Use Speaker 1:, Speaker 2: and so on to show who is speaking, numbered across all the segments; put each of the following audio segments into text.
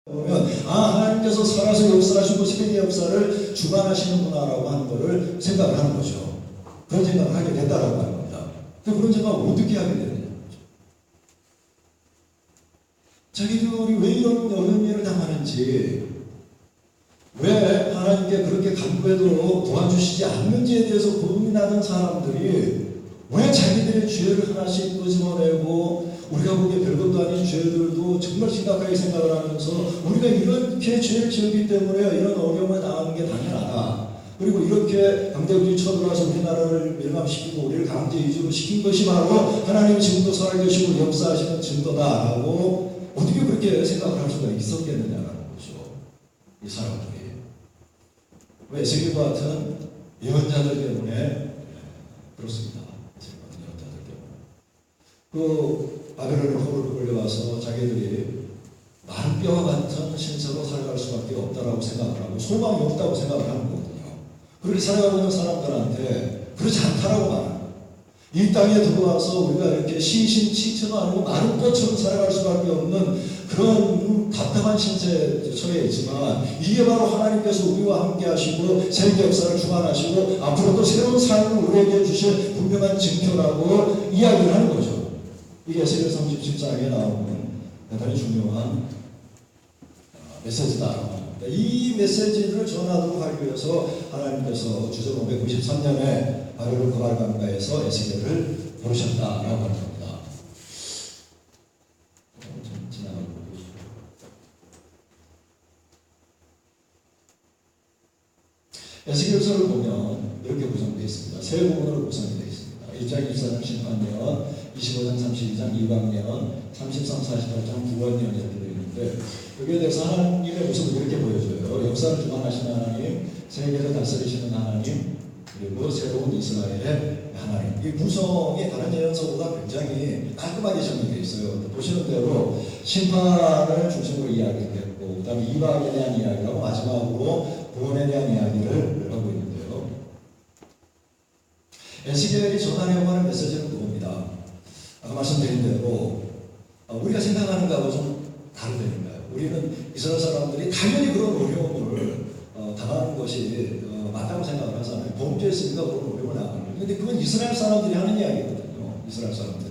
Speaker 1: 보면 하나님께서 살아서 역사하시고 세계 역사를 주관하시는구나라고 하는 것을 생각을 하는 거죠. 그런 생각을 하게 됐다라고 하는 겁니다. 근데 그런 생각을 어떻게 하게 되느냐. 자기들이 왜 이런 어려운 일을 당하는지, 왜 하나님께 그렇게 간구해도 도와주시지 않는지에 대해서 고민하는 사람들이 왜 자기들의 죄를 하나씩 끄집어내고 우리가 보기에 별것도 아닌 죄들도 정말 심각하게 생각을 하면서 우리가 이렇게 죄를 지었기 때문에 이런 어려움을 당하는 게 당연하다. 그리고 이렇게 강대국이 쳐들어와서 우리나라를 멸망시키고 우리를 강제 이주로 시킨 것이 바로 하나님이 지금도 살아계시고 역사하시는 증거다라고 어떻게 그렇게 생각을 할 수가 있었겠느냐라는 거죠. 이 사람들이. 왜 에스겔과 같은 예언자들 때문에 그렇습니다. 에스겔 같은 예언자들 때문에. 그 바벨론의 포로로 끌려와서 자기들이 마른 뼈와 같은 신세로 살아갈 수밖에 없다라고 생각을 하고 소망이 없다고 생각을 하는 거거든요. 그렇게 살아가고 있는 사람들한테 그렇지 않다라고 말하는 거예요. 이 땅에 들어와서 우리가 이렇게 시신치처가 아니고 마른 뼈처럼 살아갈 수밖에 없는 그런 답답한 신세에 처해 있지만 이게 바로 하나님께서 우리와 함께 하시고 세계 역사를 주관하시고 앞으로도 새로운 삶을 우리에게 주실 분명한 증표라고 이야기를 하는 거죠. 이게 에스겔 37장에 나오는 대단히 중요한 메시지다. 이 메시지를 전하도록 하기 위해서 하나님께서 주전 593년에 바벨론 그발강가에서 에스겔을 부르셨다라고 하는 겁니다. 좀 지나가고 에스겔서를 보면 이렇게 구성되어 있습니다. 세 부분으로 구성이 되어 있습니다. 1장 24장 심판년, 25장 32장 이방년, 33, 48장 구원년 이렇게 되어 있는데 여기에 대해서 하나님의 모습을 이렇게 보여줘요. 역사를 주관하시는 하나님, 세계를 다스리시는 하나님, 그리고 새로운 이스라엘의 하나님. 이 구성이 다른 예언서보다 굉장히 깔끔하게 정리되어 있어요. 보시는 대로 심판을 중심으로 이야기했고, 그 다음에 이방에 대한 이야기하고 마지막으로 구원에 대한 이야기를 하고 있는데요. 에스겔이 전하려고 하는 메시지는 그겁니다. 아까 말씀드린 대로 우리가 생각하는 것하고 좀 다르다니까요. 우리는 이스라엘 사람들이 당연히 그런 어려움을 당하는 것이 맞다고 생각을 하잖아요. 범죄했으니까 그런 어려움을 당하는 거예요. 근데 그건 이스라엘 사람들이 하는 이야기거든요. 이스라엘 사람들이.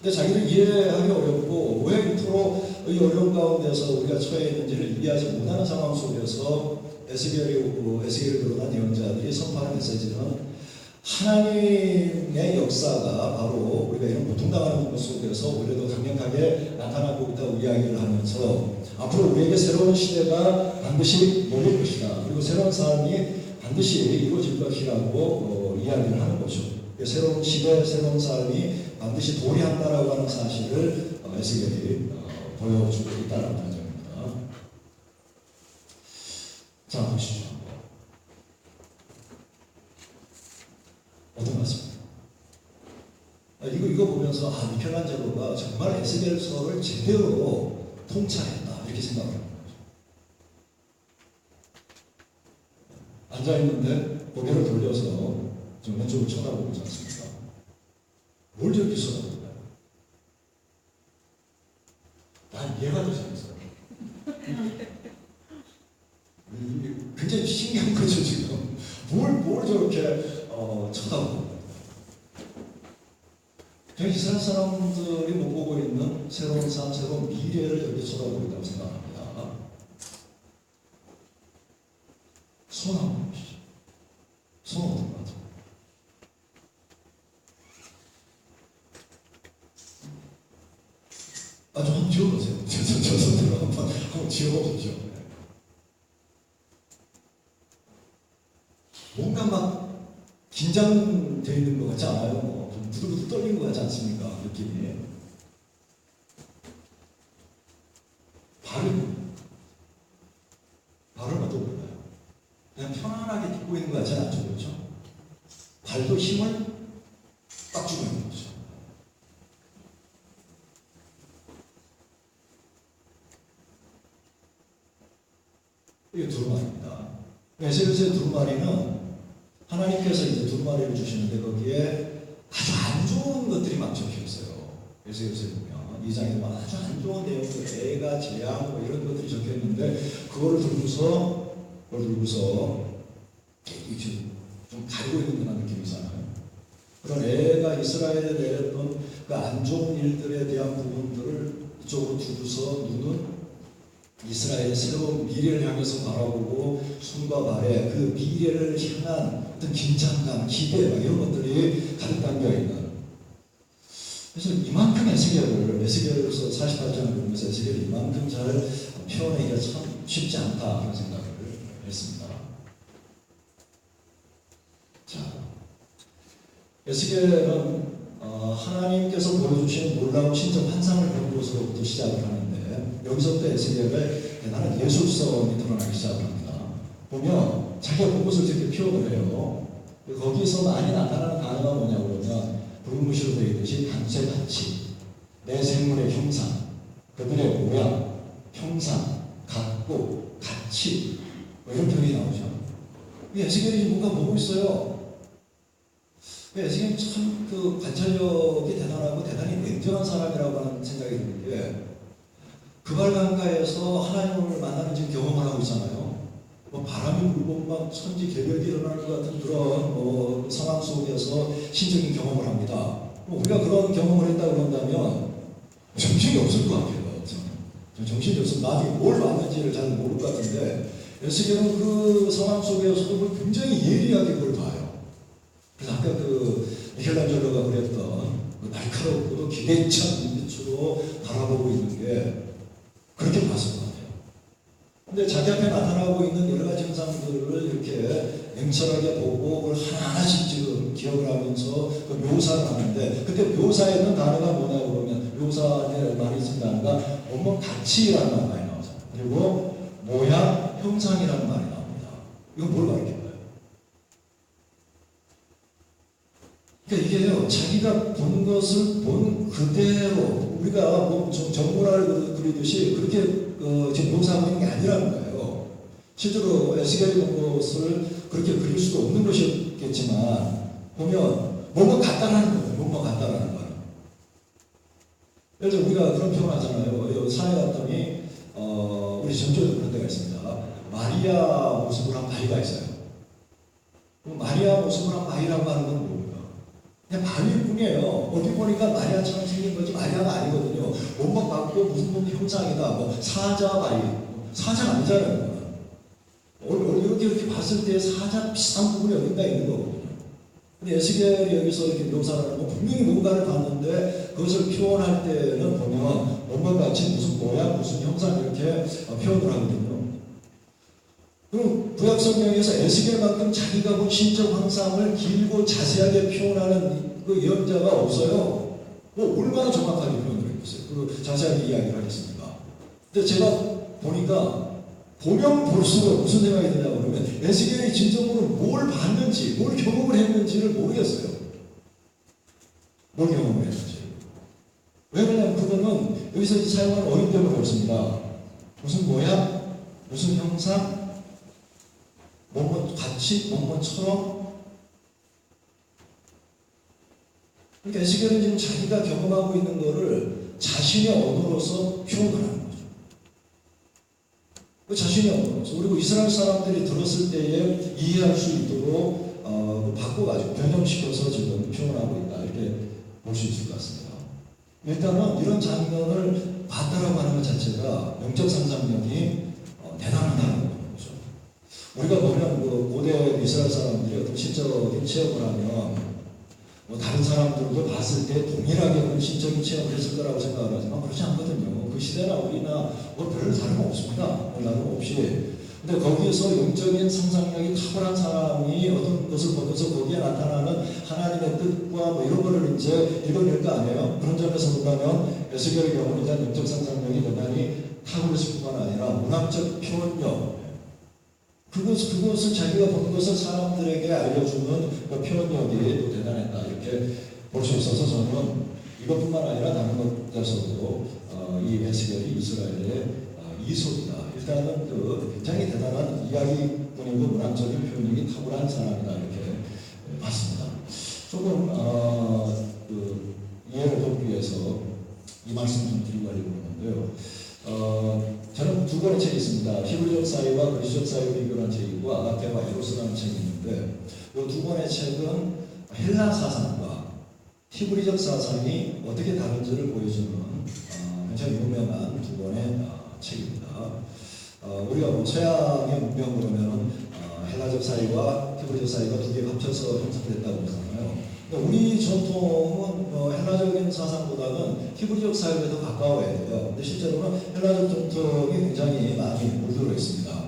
Speaker 1: 근데 자기를 이해하기 어렵고 왜 이토록 이 어려움 가운데서 우리가 처해 있는지를 이해하지 못하는 상황 속에서 에스겔을 드러난 예언자들이 선포하는 메시지는 하나님의 역사가 바로 우리가 이런 고통당하는 것 속에서 오히려 더 강력하게 나타나고 있다고 이야기를 하면서 앞으로 우리에게 새로운 시대가 반드시 열릴 것이다. 그리고 새로운 삶이 반드시 이루어질 것이라고 이야기를 하는 거죠. 새로운 시대, 새로운 삶이 반드시 도래한다라고 하는 사실을 에스겔이 보여주고 있다는 과정입니다. 자, 보시죠. 어떤 것 같습니다. 이거 보면서 미켈란젤로가 정말 에스겔서를 제대로 통찰했다 이렇게 생각을 합니다. 앉아있는데 고개를 돌려서 좀 왼쪽을 쳐다보고 있지 않습니까? 뭘 저렇게 쳐다보나요? 난 얘가 더 재밌어요. 굉장히 신기한 거죠 지금. 뭘 저렇게 쳐다보고 이스라엘 사람들이 못 보고 있는 새로운 삶, 새로운 미래를 이렇게 쳐다보고 있다고 생각합니다. 손 한번 보시죠. 손 어떤 것 같아요? 좀 한번 지워보세요. 저 손으로 한번 지워보십시오. 뭔가 막 긴장되어 있는 것 같지 않아요? 좀 부들부들 떨리는 것 같지 않습니까? 느낌이. 발을 어떠볼까요? 그냥 편안하게 딛고 있는 것 같지 않죠? 그렇죠? 발도 힘을 딱 주고 있는 거죠. 이게 두루마리입니다. 에스겔서의 두루마리는 하나님께서 이제 두루마리를 주시는데 거기에 아주 안 좋은 것들이 막 적혀 있어요. 에스겔서에 보면 2장에 보면 아주 안 좋은 내용들, 애가, 재앙 이런 것들이 적혀 있는데 그거를 들고서 좀 가리고 있는 듯한 느낌이잖아요. 그런 애가 이스라엘에 내렸던 그 안 좋은 일들에 대한 부분들을 이쪽으로 두고서 눈은 이스라엘의 새로운 미래를 향해서 바라보고 손과 발에 그 미래를 향한 어떤 긴장감, 기대 이런 것들이 가득 담겨 있는. 그래서 이만큼 에스겔에서 48장을 보면서 에스겔이 이만큼 잘 표현하기가 참 쉽지 않다 그런 생각을 했습니다. 자, 에스겔은 하나님께서 보여주신 놀라운 신적 환상을 보는 것으로부터 시작을 하는데 여기서부터 에스겔의 대단한 예술성이 드러나기 시작을 합니다. 보면 자기가 본 것을 이렇게 표현을 해요. 거기서 많이 나타나는 단어가 뭐냐고 그러면 불무시로 되어 있듯이 단체같이 내 생물의 형상, 그들의 모양, 형상, 같고, 가치 이런 표현이 나오죠. 에스겔이 뭔가 보고 있어요. 에스겔이 참 그 관찰력이 대단하고 대단히 냉정한 사람이라고 하는 생각이 드는 게 그발강가에서 하나님을 만나는 지금 경험을 하고 있잖아요. 뭐 바람이 불고 막 천지 개벽이 일어나는 것 같은 그런 상황 속에서 신적인 경험을 합니다. 우리가 그런 경험을 했다 그런다면 정신이 없을 것 같아요. 정신이 없으면 나중에 뭘 봤는지를 잘 모를 것 같은데 에스겔은 그 상황 속에서도 굉장히 예리하게 그걸 봐요. 그래서 아까 그 미켈란젤로가 그랬던 그 날카롭고도 기대찬 눈빛으로 바라보고 있는 게 그렇게 봤을 것 같아요. 근데 자기 앞에 나타나고 있는 여러 가지 현상들을 이렇게 냉철하게 보고 그걸 하나하나씩 지금 기억을 하면서 그 묘사를 하는데 그때 묘사에 있는 단어가 뭐냐고 그러면 묘사에 많이 쓴 단어가 원문 가치라는 말이 많이 나오잖아요. 그리고 모양, 형상이라는 말이 나옵니다. 이건 뭘 가르쳐요? 그러니까 이게요, 자기가 본 것을 본 그대로 우리가 뭐 정보를 그리듯이 그렇게 지금 묘사하고 있는 게 아니라는 거예요. 실제로 에스겔이 본 것을 그렇게 그릴 수도 없는 것이겠지만 보면 뭔가 같다라는 거예요. 뭔가 같다라는 거예요. 예를 들어 우리가 그런 표현 하잖아요. 산에 갔더니 우리 전주에도 그런 데가 있습니다. 마리아 모습을 한 바위가 있어요. 마리아 모습을 한 바위라고 하는 건 뭡니까? 그냥 바위일 뿐이에요. 어디 보니까 마리아처럼 생긴 거지 마리아가 아니거든요. 몸만 갖고 무슨 형상이다. 뭐 사자 바위. 사자가 아니잖아요. 이렇게 봤을 때 사자 비슷한 부분이 어딘가 있는 거거든요. 근데 에스겔이 여기서 이렇게 묘사를 하고 분명히 뭔가를 봤는데 그것을 표현할 때는 보면 뭔가 같이 무슨 모양, 무슨 형상 이렇게 표현을 하거든요. 그럼 구약 성경에서 에스겔만큼 자기가 본 신적 환상을 길고 자세하게 표현하는 그 예언자가 없어요. 뭐 얼마나 정확하게 표현을 해주세요. 그 자세하게 이야기를 하겠습니까? 근데 제가 보니까 보면 볼수록 무슨 생각이 드냐고 그러면 에스겔이 진정으로 뭘 봤는지, 뭘 경험을 했는지를 모르겠어요. 뭘 경험을 했는지. 왜 그러냐면 그거는 여기서 사용하는 어휘 때문에 그렇습니다. 무슨 모양, 무슨 형상, 뭔가 같이, 뭔가처럼. 그러니까 에스겔은 지금 자기가 경험하고 있는 거를 자신의 언어로서 표현을 하는 거죠. 그 자신의 언어로서. 그리고 이스라엘 사람들이 들었을 때에 이해할 수 있도록 바꿔가지고 변형시켜서 지금 표현하고 있다. 이렇게 볼 수 있을 것 같습니다. 일단은 이런 장면을 봤다라고 하는 것 자체가 영적 상상력이 대단하다는 거죠. 우리가 보면 그 고대 이스라엘 사람들이 어떤 신적인 체험을 하면 뭐 다른 사람들도 봤을 때 동일하게 그런 신적인 체험을 했을 거라고 생각을 하지만 그렇지 않거든요. 그 시대나 우리나 뭐 별 다름없습니다. 다름없이. 근데 거기에서 영적인 상상력이 탁월한 사람이 어떤 것을 보면서 거기에 나타나는 하나님의 뜻과 뭐 이런 거를 이제 읽어낼 거 아니에요. 그런 점에서 본다면 에스겔의 경우는 일단 영적 상상력이 대단히 탁월했을 뿐만 아니라 문학적 표현력, 그것을 자기가 본 것을 사람들에게 알려주는 그 표현력이 또 대단했다. 이렇게 볼 수 있어서 저는 이것뿐만 아니라 다른 것에서도 이 에스겔이 이스라엘의 이소이다. 일단은 그 굉장히 대단한 이야기뿐이고 문학적인 표현력이 탁월한 사람이다. 이렇게 봤습니다. 조금 이해를 돕기 위해서 이 말씀 좀 드리고 하려고 하는데요. 저는 두 권의 책이 있습니다. 히브리적 사회와 그리스적 사회를 비교한 책과 아테와 에로스라는 책이 있는데 이 두 권의 책은 헬라 사상과 히브리적 사상이 어떻게 다른지를 보여주는 굉장히 유명한 두 권의 책입니다. 우리가 뭐 서양의 문명 그러면 헬라적 사회와 히브리적 사회가 두 개가 합쳐서 형성됐다고 하잖아요. 우리 전통은 헬라적인 사상보다는 히브리적 사회에 더 가까워야 돼요. 근데 실제로는 헬라적 전통이 굉장히 많이 물들어 있습니다.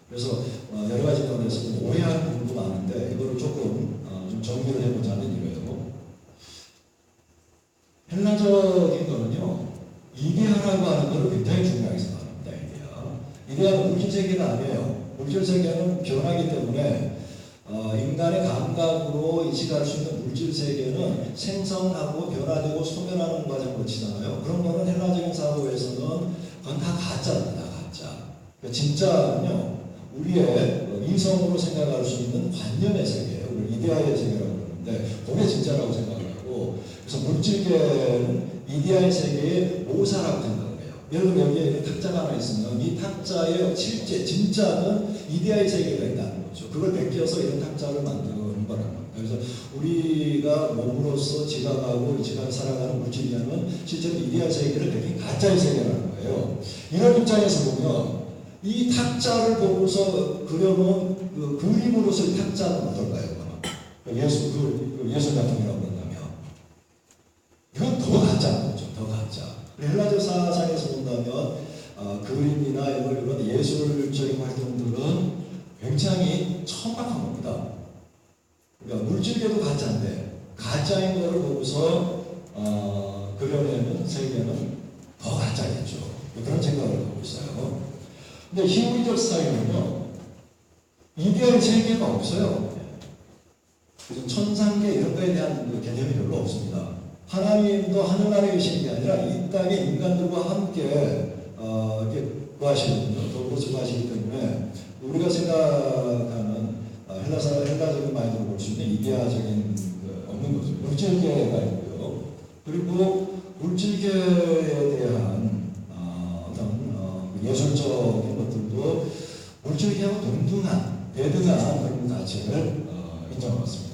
Speaker 1: 그래서 여러 가지 면에서 오해할 부분도 많은데 이거를 조금 좀 정리를 해보자면 이거예요. 헬라적인 거는요, 이데아라고 하는 것을 굉장히 중요하게 생각합니다. 이데아는 물질 세계가 아니에요. 물질 세계는 변하기 때문에 인간의 감각으로 인식할 수 있는 물질 세계는 생성하고 변화되고 소멸하는 과정을 거치잖아요. 그런 거는 헬라적인 사고에서는 그건 다 가짜입니다. 가짜. 그러니까 진짜는요, 우리의 이성으로 생각할 수 있는 관념의 세계예요. 이데아의 세계라고 그러는데 그게 진짜라고 생각을 하고, 그래서 물질계는 이데아의 세계의 모사라고 생각을 해요. 예를 들면 여기에 탁자가 하나 있으면 이 탁자의 실제 진짜는 이데아의 세계가 있다는 거죠. 그걸 베껴서 이런 탁자를 만드는 거라는 겁니다. 그래서 우리가 몸으로서 지각하고 지각 살아가는 물질이라는 실제로 이데아의 세계를 베낀 가짜의 세계라는 거예요. 이런 입장에서 보면 이 탁자를 보고서 그려놓은 그 그림으로서의 탁자는 어떨까요? 예수 작품이라고 한다면 이건 더 가짜인 거죠. 더 가짜. 헬라적 사상에서 본다면 그림이나 이런 예술적인 활동들은 굉장히 천박한 겁니다. 그러니까 물질계도 가짜인데 가짜인 거를 보고서 그려내는 세계는 더 가짜겠죠. 그런 생각을 하고 있어요. 근데 히브리적 사회는요, 이데아의 세계가 없어요. 그래서 천상계 이런 거에 대한 개념이 별로 없습니다. 하나님도 하늘 아래 계시는 게 아니라 이 땅에 인간들과 함께 구하시거든요. 더불어서 구하시기 때문에 우리가 생각하는 헬라적인 마인드로 볼 수 있는 이데아적인 없는 거죠. 물질계가 있고요. 그리고 물질계에 대한 예술적인 것들도 물질계와 동등한, 대등한 그런 가치를 인정하고 있습니다.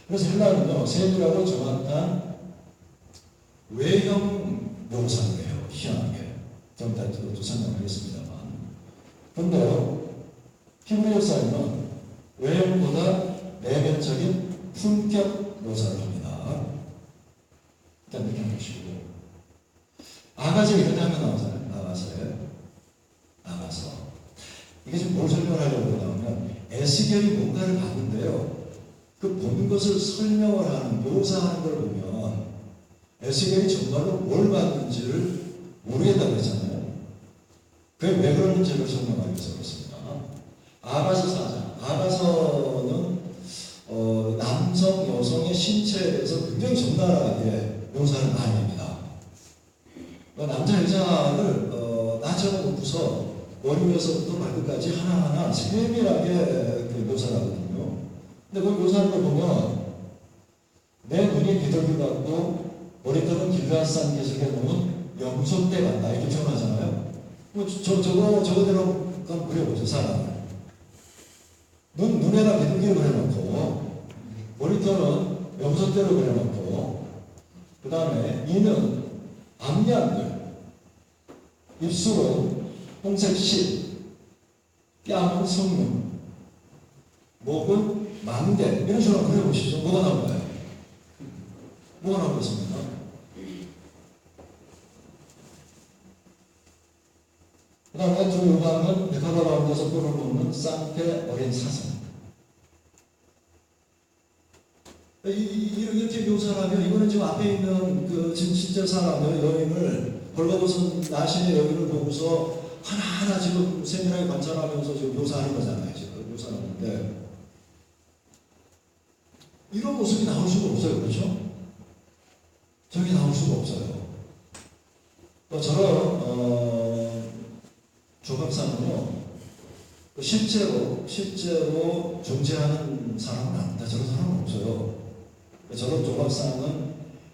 Speaker 1: 그래서 헬라는요, 세밀하고 정확한 외형 묘사를 해요. 희한하게. 좀 이따 또 설명하겠습니다만. 그런데요, 히브리적 사회는 외형보다 내면적인 품격 묘사를 합니다. 일단 이렇게 보시고. 아가서 이런 장면 나오잖아요. 나가서. 이게 지금 뭘 설명하려고 하냐면, 에스겔이 뭔가를 봤는데요. 그 본 것을 설명을 하는, 묘사하는 걸 보면, 에스겔이 정말로 뭘 봤는지를 모르겠다고 했잖아요. 그게 왜 그러는지를 설명하기 위해서 그렇습니다. 아가서 4장. 아가서는 남성, 여성의 신체에 대해서 굉장히 적나라하게 묘사를 많이 합니다. 남자, 여자를 나처럼 놓고서 머리 위에서부터 발끝까지 하나하나 세밀하게 묘사를 하거든요. 근데 그 묘사를 보면 내 눈이 비둘기 같고 머리털은 길라산 계속에 놓은 염소떼 같다 이렇게 표현하잖아요. 저거대로 한번 그려보죠. 사람을. 눈에다 비둘기를 그려놓고 머리털은 염소떼로 그려놓고 그 다음에 이는 암양들, 입술은 홍색 실, 뺨은 성문, 목은 망대. 이런 식으로 그려보시죠. 뭐가 나올까요? 뭐가 나오겠습니까? 그 다음에 두 요강은 백화가 가운데서 뿔을 뽑는 쌍패 어린 사슴. 이렇게 묘사를 하면 이거는 지금 앞에 있는 그 지금 실제 사람의 여인을 벌거벗은 나신의 여인을 보고서 하나하나 지금 세밀하게 관찰하면서 지금 묘사하는 거잖아요. 지금 묘사하는데 이런 모습이 나올 수가 없어요. 그렇죠? 저기 나올 수가 없어요. 또 저런 조각상은요, 실제로 존재하는 사람은 아닙니다. 저런 사람은 없어요. 저런 조각상은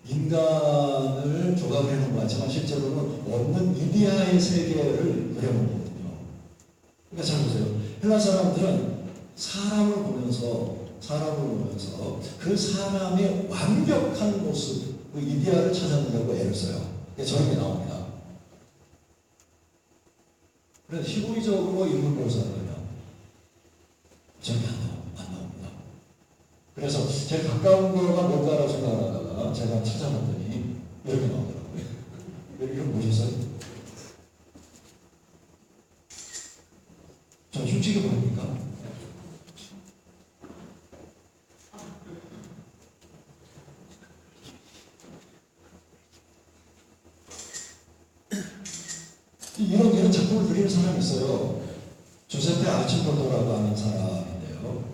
Speaker 1: 인간을 조각을 해놓은 것 같지만 실제로는 없는 이데아의 세계를 그려놓은 거거든요. 그러니까 잘 보세요. 헬라 사람들은 사람을 보면서 그 사람의 완벽한 모습, 그 이데아를 찾아내려고 애를 써요. 저런 게 나옵니다. 그래서 히브리적으로 인물 묘사는요, 저렇게 안 나옵니다. 그래서 제일 가까운 거가 뭘까라고 생각하다가 제가 찾아봤더니 이렇게 나오더라고요. 이런 보셨어요? 전 솔직히 보니까 이런 작품을 그리는 사람이 있어요. 조세페 아치폴도라고 하는 사람인데요.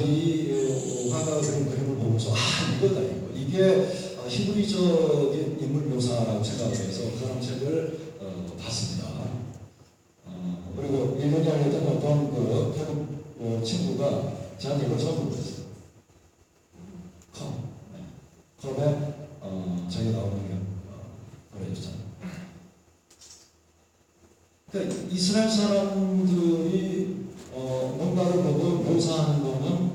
Speaker 1: 이 화가 그린 그림을 보면서 이거다 이거. 이게 히브리적인 인물 묘사라고 생각을 해서 그 사람 책을 봤습니다. 그리고 일본에 알려던 어떤 그 태국 친구가 저한테 이걸 처음 보냈어요. 컵에 저기 나오는 게 그려줬잖아요. 그러니까 이스라엘 사람들이 뭔가를 보고 묘사하는 거는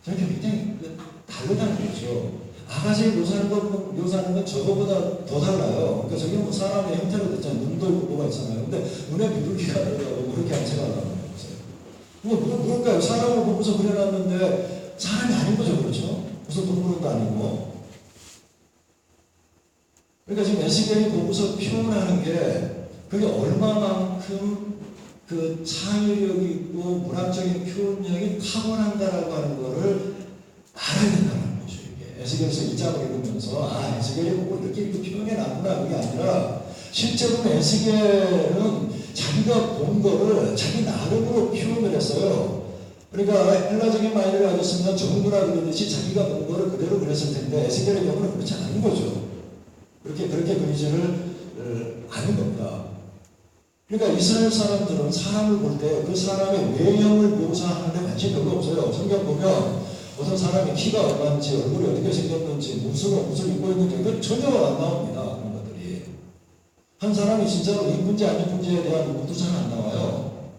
Speaker 1: 저렇게 굉장히 다르다는 거죠. 아가씨를 묘사하는 건 저거보다 더 달라요. 그러니까 저게 뭐 사람의 형태로 됐잖아요. 눈도 있고 뭐가 있잖아요. 근데 눈에 비둘기가 들어가고 그렇게 안 생각하는 거예요. 뭘까요? 사람을 보고서 그려놨는데 사람이 아닌 거죠. 그렇죠? 무슨 동물원도 아니고. 그러니까 지금 에스겔이 보고서 표현하는 게 그게 얼마만큼 그 창의력이 있고 문학적인 표현력이 타고난다라고 하는 거를 알아야 된다는 거죠. 이게 에스겔에서 이 장을 읽으면서 에스겔이 보고 이렇게 표현해 놨구나 그게 아니라 실제로는 에스겔은 자기가 본 거를 자기 나름으로 표현을 했어요. 그러니까 헬라적인 마인드를 가졌으면 정부라 그러듯이 자기가 본 거를 그대로 그렸을 텐데 에스겔의 경우는 그렇지 않은 거죠. 그렇게 그리지를 않은 겁니다. 그러니까 이스라엘 사람들은 사람을 볼 때 그 사람의 외형을 묘사하는 데 관심이 별로 없어요. 성경 보면 어떤 사람이 키가 얼마인지 얼굴이 어떻게 생겼는지 무슨 옷을 입고 있는지 이건 전혀 안 나옵니다. 그런 것들이. 한 사람이 진짜로 이쁜지 안 이쁜지에 대한 것도 잘 안 나와요.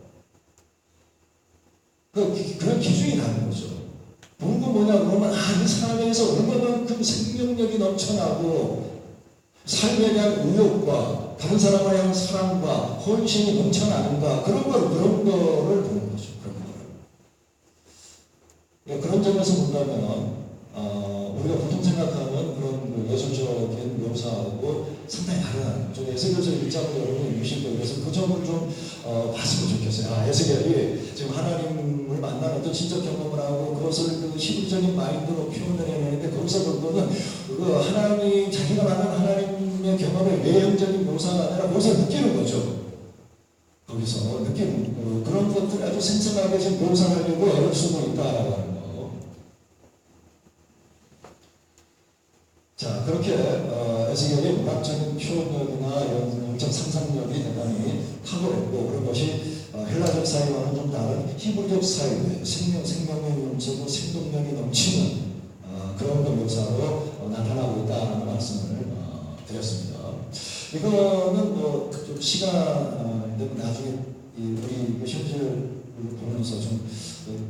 Speaker 1: 그런 기준이 다른 거죠. 보는 건 뭐냐 그러면 이 사람에게서 얼마만큼 생명력이 넘쳐나고 삶에 대한 의욕과 다른 사람을 향한 사랑과 헌신이 넘쳐나는가 그런 거를 보는 거죠. 그런 점에서 본다면 우리가 보통 생각하는 그런 예술적인 묘사하고 상당히 다르다는 거죠. 에스겔서 1장을 여러분이 읽으시고 그래서 그 점을 좀 봤으면 좋겠어요. 에스겔이 지금 하나님을 만나는 어떤 진적 경험을 하고 그것을 그 시국적인 마인드로 표현을 해내는데 거기서 그거는 하나님 자기가 만난 하나님의 경험의 외형적인 묘사가 아니라 거기서 느끼는 거죠. 거기서 느끼는 그런 것들을 아주 생생하게 지금 묘사하려고 애를 쓰고 있다라고 하는 거. 자, 그렇게 에스겔의 문학적인 표현력이나 영적 상상력이 대단히 탁월했고 그런 것이 헬라적 사회와는 좀 다른 히브리적 사회, 생명의 넘치고 생동력이 넘치는 그런 묘사로 나타나고 있다는 말씀을 드렸습니다. 이거는 좀 시간 나중에 우리 현실을 보면서 좀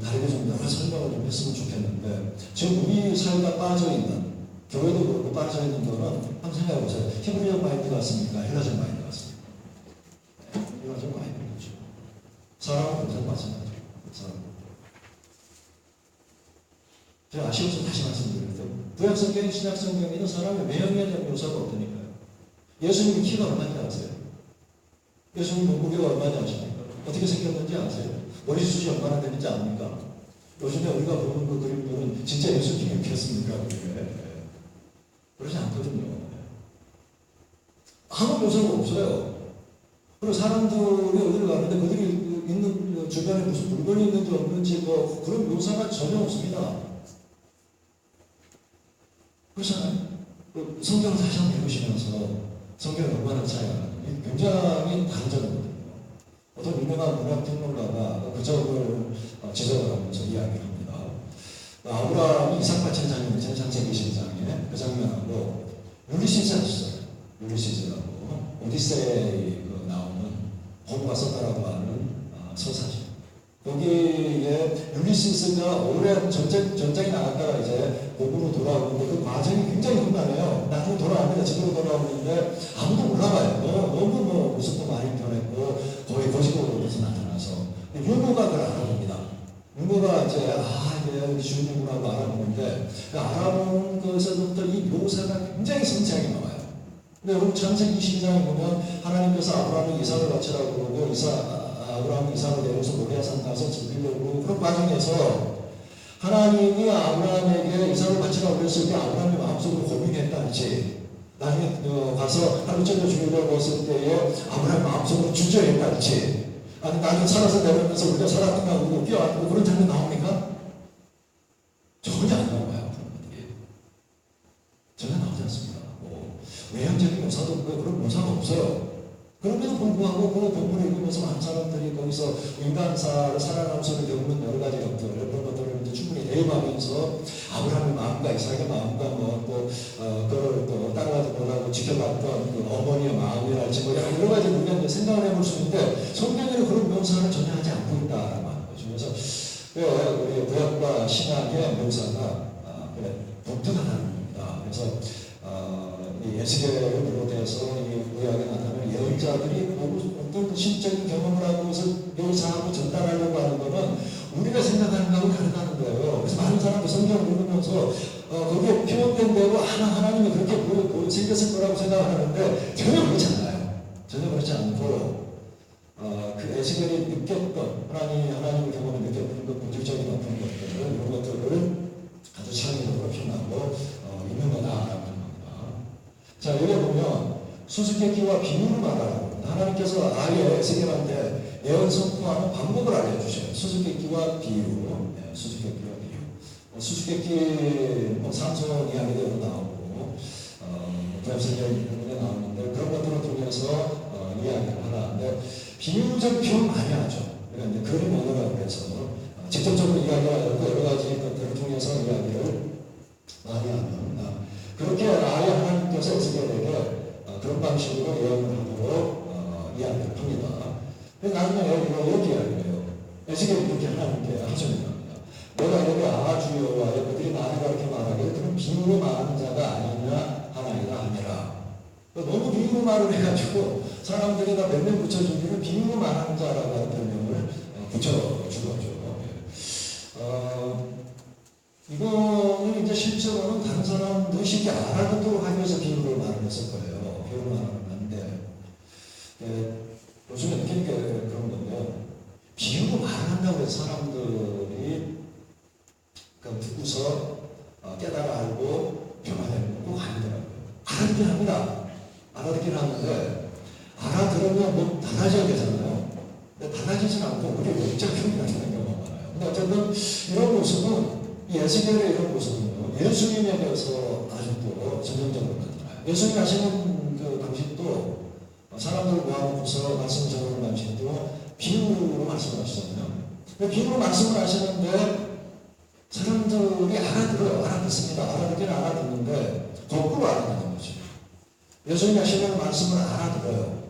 Speaker 1: 다르게 좀 여러 설명을 좀 했으면 좋겠는데 지금 우리 사회가 빠져있는 교회도 그렇고 빠져있는 거는 한번 생각해보세요. 히브리적 마인드 같습니까? 헬라적 마인드 같습니까? 헬라적 마인드죠. 사람은 항상 마찬가지죠. 사람. 제가 아쉬워서 다시 말씀드리는데 구약성경, 신약성경에는 사람의 외형에 대한 묘사가 없다니까요. 예수님이 키가 얼마인지 아세요? 예수님 몸무게가 얼마인지 아십니까? 어떻게 생겼는지 아세요? 머리숱이 얼마나 되는지 압니까? 요즘에 우리가 보는 그 그림들은 진짜 예수님이 이렇게 했습니까? 그러지 않거든요. 아무 묘사가 없어요. 그리고 사람들이 어디를 가는데 그들이 있는 주변에 무슨 물건이 있는지 없는지 그런 묘사가 전혀 없습니다. 그렇잖아요. 성경을 다시 한번 읽으시면서 성경이 얼마나 차이가 나는지 굉장히 다른 점이거든요. 어떤 유명한 문학평론가가 그 점을 지적을 하면서 이야기를 합니다. 아브라함이 이삭과 제사장이 창세기 20장에 그 장면하고 율리시스 아시죠? 율리시스라고 오디세이 나오는 호모가 썼다라고 하는 서사죠. 거기에 율리시스가 오랜 전쟁에 나갔다가 이제 고국으로 돌아오는데 그 과정이 굉장히 험난해요. 나중에 돌아옵니다. 집으로 돌아오는데 아무도 몰라봐요. 너무 모습도 많이 변했고 거의 거지고로 나타나서 유모가 그걸 알아봅니다. 유모가 이제 이게 주인공이라고 알아보는데 알아보는 것에서부터 이 묘사가 굉장히 성취하게 나와요. 근데 여러분 창세기 22장에 보면 하나님께서 아브라함을 이삭을 바치라고 그러고 아브라함이 이삭을 내려서 모리아산 가서 죽이려고 그런 과정에서 하나님이 아브라함에게 이삭을 바치라고 그랬을 때 아브라함이 마음속으로 고민했다든지 나중에 가서 하루 저녁 죽이려고 했을 때에 아브라함이 마음속으로 주저했다든지 아니 나중에 살아서 내려오면서 우리가 살았구나 하고 뛰어안고 그런 장면 나옵니까? 전혀 안 나와요. 전혀 나오지 않습니다. 외형적인 묘사도 그런 묘사가 없어요. 그럼에도 불구하고 그 본문을 읽으면서 많은 사람들이 거기서 인간사를 살아남서를 겪는 여러 가지 것들 그런 것들을 이제 충분히 대입하면서 아브라함의 마음과 이삭의 마음과 그걸 또 따라가지 못하고 지켜봤던 그 어머니의 마음이랄지 여러 가지 우리가 생각을 해볼 수 있는데 성경에는 그런 묘사를 전혀 하지 않고 있다라고 하는 거죠. 그래서 우리 구약과 신약의 묘사가 독특하다는 겁니다. 그래서 이 에스겔을 비롯해서 이 구약에 나타나는 예언자들이 어떤 신적인 경험을 하고 묘사하고 전달하려고 하는 것은 우리가 생각하는 것하고 다르다는 거예요. 그래서 많은 사람들이 성경을 읽으면서 거기에 표현된 대로 하나님이 그렇게 생겼을 거라고 생각하는데 전혀 그렇지 않아요. 전혀 그렇지 않고 그 에스겔이 느꼈던 하나님의 경험을 느꼈던 그 본질적인 어떤 것들 이런 것들을 아주 창의적으로 표현하고 있는 거다라고. 자, 여기 보면 수수께끼와 비유를 말하라고 합니다. 하나님께서 아예 에스겔한테 예언 선포하는 방법을 알려주셔요. 수수께끼와 비유, 수수께끼와 비유. 수수께끼 삼손 이야기대로 나오고 부합설계 부분에 나오는데 그런 것들을 통해서 이야기를 하는데 비유적 표현 많이 하죠. 그러니까 이제 그림 언어라고 해서 직접적으로 이야기하고 여러 가지 것들을 통해서 이야기를 많이 합니다. 그렇게 아예 하나님께서 에스겔에게 그런 방식으로 예언을 하도록 이야기를 합니다. 나중에 여기 이야기해요. 에스겔이 그렇게 하나님께 하소연을 합니다. 내가 이렇게 주여와 그들이 나를 그렇게 말하기를 그런 비유로 말하는 자가 아니냐 하나이다 하니라. 너무 비유로 말을 해가지고 사람들이 다 몇 명 붙여주기를 비유로 말하는 자라고 하는 별명을 붙여준 거죠. 이거는 이제 실제로는 다른 사람들이 쉽게 알아듣도록 하기 위해서 비유를 말을 했을 거예요. 비유를 말을 하는데, 요즘에 느끼는 게 그런 건데요. 비유로 말한다고 해서 사람들이 듣고서 깨달아 알고 변화되는 건 꼭 아니더라고요. 알아듣긴 합니다. 알아듣긴 하는데, 알아들으면 뭐 달라져야 되잖아요. 근데 달라지진 않고, 우리 외적 표현이 나타나는 경우가 많아요. 근데 어쨌든 이런 모습은 에스겔의 이런 모습은요, 예수님에 대해서 아직도 전형적으로 나타나요. 예수님 하시는 그 방식도 사람들을 모아놓고서 말씀 전하는 방식도 비유로 말씀을 하시잖아요. 비유로 말씀을 하시는데 사람들이 알아들어요. 알아듣습니다. 알아듣기는 알아듣는데 거꾸로 알아듣는 거죠. 예수님 하시는 말씀을 알아들어요.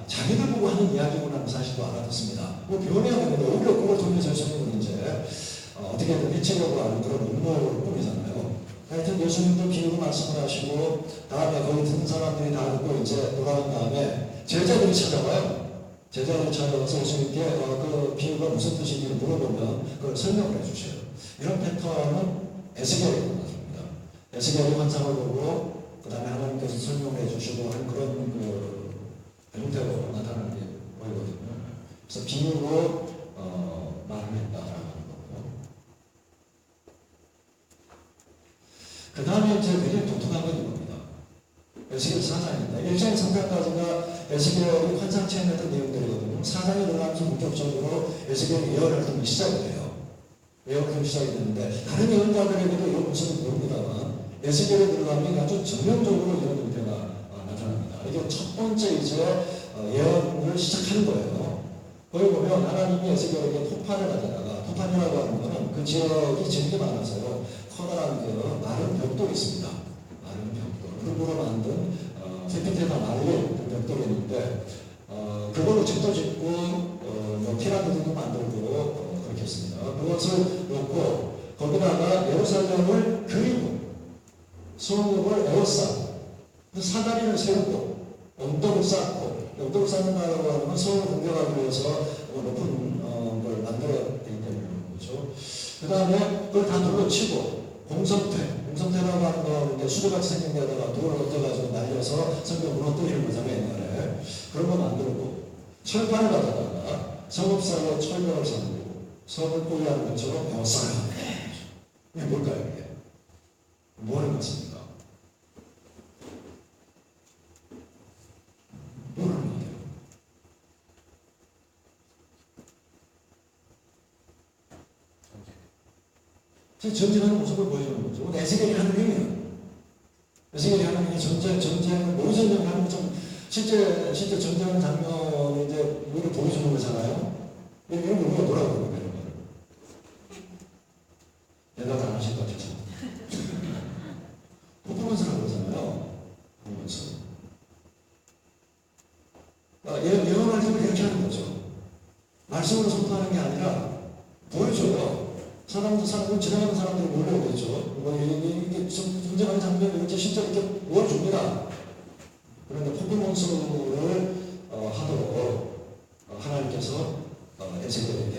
Speaker 1: 자기들 보고 하는 이야기구나 하는 사실도 알아듣습니다. 변해야 되는데 오히려 그걸 통해서 예수님은 이제 어떻게든 해치려고 하는 그런 음모를 꾸미잖아요. 하여튼 예수님도 비유로 말씀을 하시고 다음에 거기 듣는 사람들이 다 듣고 이제 돌아온 다음에 제자들이 찾아와요. 제자들이 찾아와서 예수님께 그 비유가 무슨 뜻인지 물어보면 그걸 설명을 해주셔요. 이런 패턴은 에스겔에 나타납니다. 에스겔이 환상을 보고 그 다음에 하나님께서 설명을 해주시고 하는 그런 그 형태로 나타나는 게 보이거든요. 그래서 비유로 말을 했다라고. 그 다음에 이제 굉장히 독특한 건 이겁니다. 에스겔 4장입니다. 1장 3장까지가 에스겔이 환상 체험했던 내용들이거든요. 4장에 들어가면서 본격적으로 에스겔이 예언을 하기 시작이 돼요. 예언이 시작이 되는데 다른 예언자들에게도 이런 모습을 보입니다만 에스겔에 들어가면 아주 전면적으로 이런 형태가 나타납니다. 이게 첫 번째 이제 예언을 시작하는 거예요. 거기 보면 하나님이 에스겔에게 토판을 가져다가, 토판이라고 하는 것은 그 지역이 지역이 많아서요, 커다란 그 마른 벽돌이 있습니다. 마른 벽돌, 흙으로 만든 햇빛에다 말린 그 벽돌이 있는데, 그걸로 집도 짓고 뭐 피라미드도 만들고 그렇게 했습니다. 그것을 놓고 거기다가 예루살렘을 그리고 성읍을 에워싸고 그 사다리를 세우고 언덕을 쌓고, 언덕을 쌓는다고 하는 건 성을 공격하기 위해서 높은 걸 만들었기 때문에 그렇죠. 그 다음에 그걸 다 둘러치고 공성태라고 하는 거 이제 수도같이 생긴 데다가 돌을 얹어가지고 날려서 성경 무너뜨리는 거잖아요, 옛날에. 그런 거 만들고 철판을 가져다가 성읍사로 철벽을 삼고 성을 포위하는 것처럼 에워싸요. 이게 뭘까요, 이게? 뭐 하는 것입니까? 뭐 하는 거예요? 전쟁하는 모습을 보여주는 거죠. 에스겔이 하는 행위예요. 에스겔이 하는 행위, 전쟁을, 모의 전쟁을 하는 좀, 실제 전쟁하는 장면이 이제 우리를 보여주는 거잖아요. 이런 걸 우리가 뭐라고 그러는 거예요? 대답 안 하실 것 같아서. 퍼포먼스라고 그러잖아요. 퍼포먼스. 예언할 때 이렇게 하는 거죠. 말씀으로 선포하는 게 아니라 보여줘요. 사람들, 지나가는 사람들이 몰려오겠죠. 이게 전쟁하는 장면을 이렇게 실제로 이렇게 보여줍니다. 그런데 퍼포먼스를 하도록 하나님께서 에스겔에게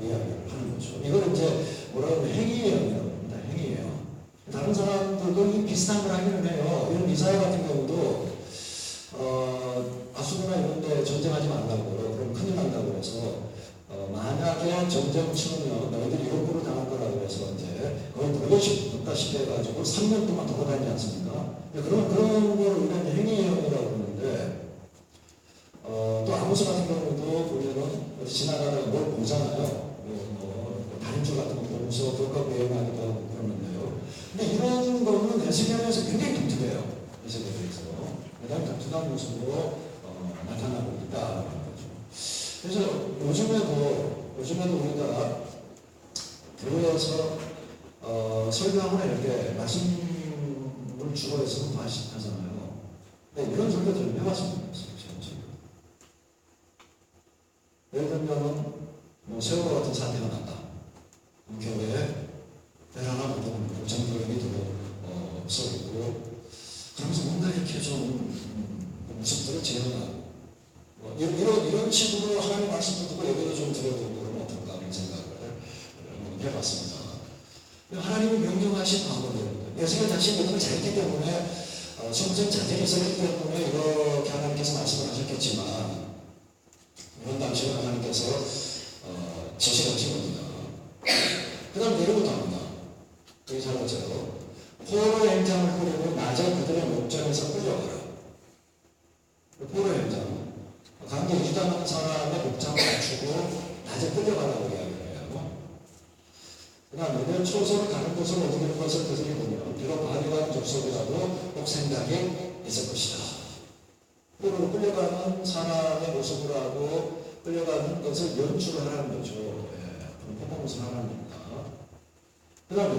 Speaker 1: 이야기를 하는 거죠. 이걸 이제 뭐라고 하면 행위예요. 행위예요. 다른 사람들도 비슷한 걸 하기는 해요. 이런 이사야 같은 경우도 아수르나 이런 데 전쟁하지 말라고, 그럼 큰일 난다고 해서 만약에 전쟁을 치르면 너희들이 이런 당할 거라고 해서 이제 거의 물러다시피 해가지고 3년 동안 돌아다니지 않습니까? 그런 걸 우리가 행위예언이라고 그러는데, 또 아모스 같은 경우도 보면은 지나가다가 뭘 보잖아요. 다른 줄 같은 거 보면서 그것과 예언하기도 하고 그러는데요. 근데 이런 거는 에스겔에서 굉장히 독특해요. 에스겔에서. 대단히 독특한 모습으로 나타나고 있다라는 거죠. 그래서 요즘에도 우리가 교회에서 설교하거나 이렇게 말씀을 주로 해서 하잖아요. 근데 이런 설교들을 해봤습니다. 예를 들면 뭐 세월호 같은 사태가 났다. 교회에 대단한 정교육이 없어지고 그러면서 뭔가 이렇게 좀 모습들을 재현하고 이런 식으로 하나님 말씀을 듣고 예배도 좀 드려보고 그러면 어떨까 하는 생각을 해봤습니다. 하나님이 명령하신 방법입니다. 에스겔 자신이 이걸 잘했기 때문에 성전 자질이 있었기 때문에 이렇게 하나님께서 말씀을 하셨겠지만, 이런 당시에 하나님께서 지시하신 겁니다. 그 다음 내려부터 합니다. 여기 잘 봤죠? 포로의 행장을 꾸리고 낮에 그들의 목전에서 끌려가라. 포로의 행장, 강제 유다하는 사람의 목장을 맞추고 낮에 끌려가라고 이야기를 해요. 그 다음에 내 초소를 가는 곳을 옮기는 것을 그들이 보면 비록 바리간 족속이라도 꼭 생각이 있을 것이다. 포로로 끌려가는 사람의 모습을 하고 끌려가는 것을 연출을 하는 거죠. 퍼포먼스를 하는 겁니다. 그 다음에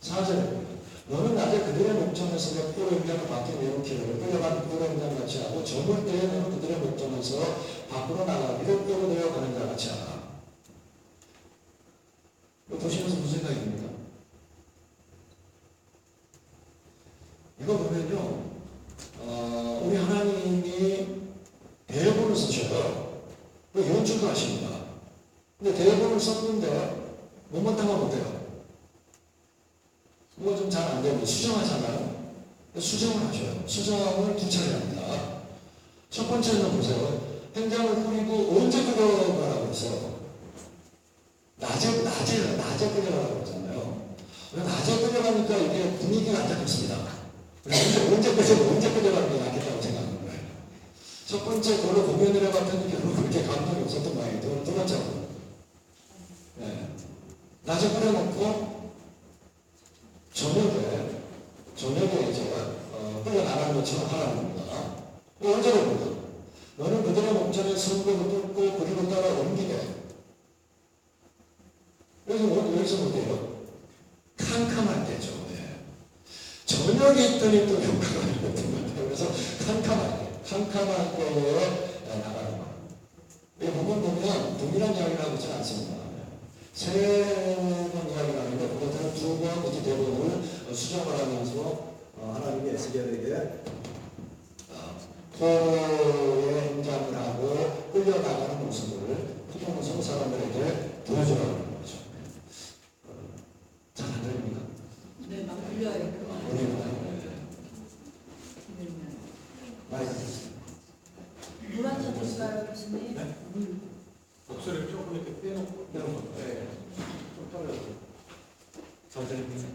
Speaker 1: 4절에 너는 낮에 그들의 목전에서 포로 행장을 밖에 내놓기를 끌려가는 포로 행장 같이 하고 저물 때에 너는 그들의 목전에서 밖으로 나가기를 끌어내려 가는 자 같이 하라. 이거 보시면서 무슨 생각이 듭니까? 이거 보면요, 우리 하나님이 대본을 쓰셔요. 연출도 하십니다. 근데 대본을 썼는데 못마땅하면 못해요. 뭐가 좀 잘 안 되면 수정하잖아요. 수정을 하셔요. 수정을 두 차례 합니다. 첫 번째는 보세요. 행장을 꾸리고 언제 끌려가라고 했어요? 낮에 끌려가라고 했잖아요. 낮에 끌려가니까 이게 분위기가 안 잡혔습니다. 그래서 언제 끌려가는 게 낫겠다고 생각하는 거예요. 첫 번째 그걸 공연을 해봤더니 별로 그렇게 감동이 없었던 모양이에요. 두 번째로. 네. 낮에 끌려놓고 저녁에 이제 끌려나가는 것처럼 하라는 겁니다. 언제로 보다 너는 그들의 목전에 자신의 선거를 뚫고 그리고 따라 옮기게. 그래서 여기서 뭐예요? 캄캄할 때죠. 네. 저녁에 있더니 또 효과가 있는 것 같아요. 그래서 캄캄할 때에 나가는 거. 이 부분 보면 동일한 이야기를 하고 있지는 않습니다. 세 번 이야기를 하는데 그것은 두 번 이제 대본을 수정을 하면서 하나님이 에스겔에게 포로의 행장을 하고 끌려나가는 모습을 포도모습 사람들에게 보여주라는 거죠. 잘 안 들립니까?
Speaker 2: 네, 막 들려요. 물한 잔 주실까요, 교수님?
Speaker 1: 네?
Speaker 3: 목소리를 조금 이렇게 빼놓고.
Speaker 1: 네. 좀 떨려요. 잘 들립니까?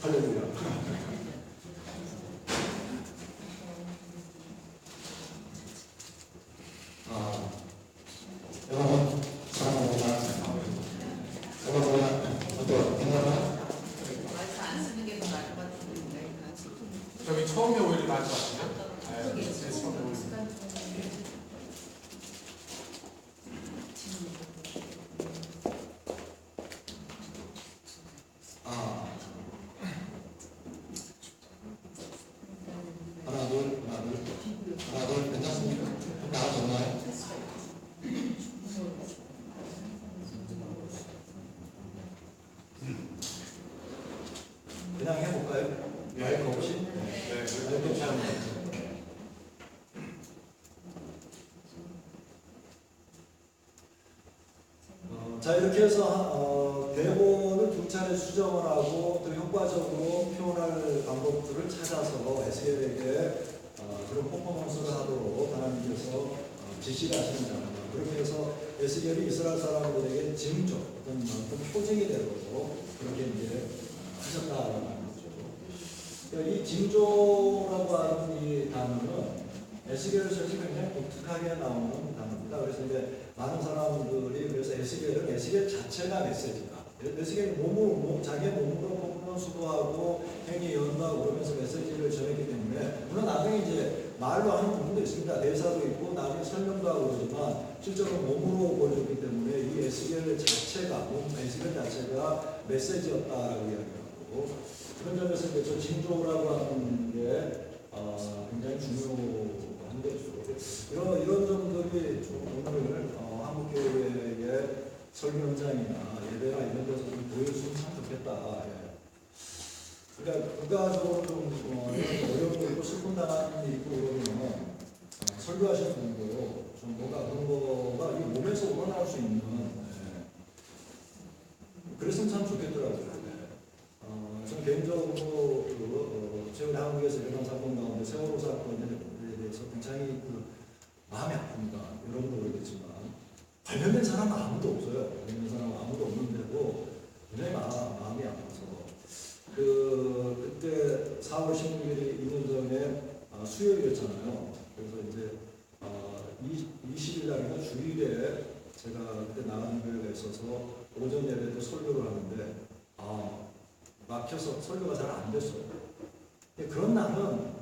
Speaker 1: 할렐루야. 여러분, 사랑합니다. 여러분, 어때요? 괜찮아요?
Speaker 2: 말씀 안 쓰는 게 더 나을 것 같은데.
Speaker 3: 저기 처음에 오히려 나을 것 같아요. 네, 처음에 오히려.
Speaker 1: 하나, 둘, 괜찮습니까? 나아졌나요? 그냥 해볼까요? 마이크 없이?
Speaker 3: 네,
Speaker 1: 괜찮아요. 자, 이렇게 해서 대본을 두 차례 수정을 하고 또 효과적으로 표현할 방법들을 찾아서 에스겔에게 그런 퍼포먼스를 하도록 하나님께서 지시를 하십니다. 그렇게 해서 에스겔이 이스라엘 사람들에게 징조, 어떤 표징이 되도록 그렇게 이제 하셨다라는 거죠. 그러니까 이 징조라고 하는 이 단어는 에스겔에서 굉장히 독특하게 나오는 단어입니다. 그래서 이제 많은 사람들이 그래서 에스겔 자체가 메시지다. 에스겔이 자기의 몸으로 퍼포먼스도 하고 행위 연구하고 그러면서 메시지를 전했기 때문에 물론 나중에 이제 말로 하는 부분도 있습니다. 대사도 있고 나중에 설명도 하고 그러지만 실제로 몸으로 보여줬기 때문에 이 에스겔 자체가 메시지였다라고 이야기하고 그런 점에서 이제 저 징조라고 하는 게 굉장히 중요한 거죠. 이런 점들이 좀 오늘 한국교회의 설교 현장이나 예배나 이런 데서 좀 보여주면 참 좋겠다. 예. 그러니까 국가적으로 좀 어려움도 있고 슬픔 당하는 일이 있고 그러면 설교하시는 분도 좀 뭔가 그런 거가 이 몸에서 우러나올 수 있는 그랬으면 참 좋겠더라고요. 저는 개인적으로 최근에 한국에서 일어난 사건 가운데 세월호 사건에 대해서 굉장히 마음이 아픕니다. 여러분도 그러겠지만 관련된 사람은 아무도 없어요. 관련된 사람은 아무도 없는데도 굉장히 마음이 아파서 그때 4월 16일이 2년 전에 수요일이었잖아요. 그래서 이제 20일 날인가 주일에 제가 그때 나가는 교회가 있어서 오전 예배 때 설교를 하는데 막혀서 설교가 잘 안 됐어요. 그런 날은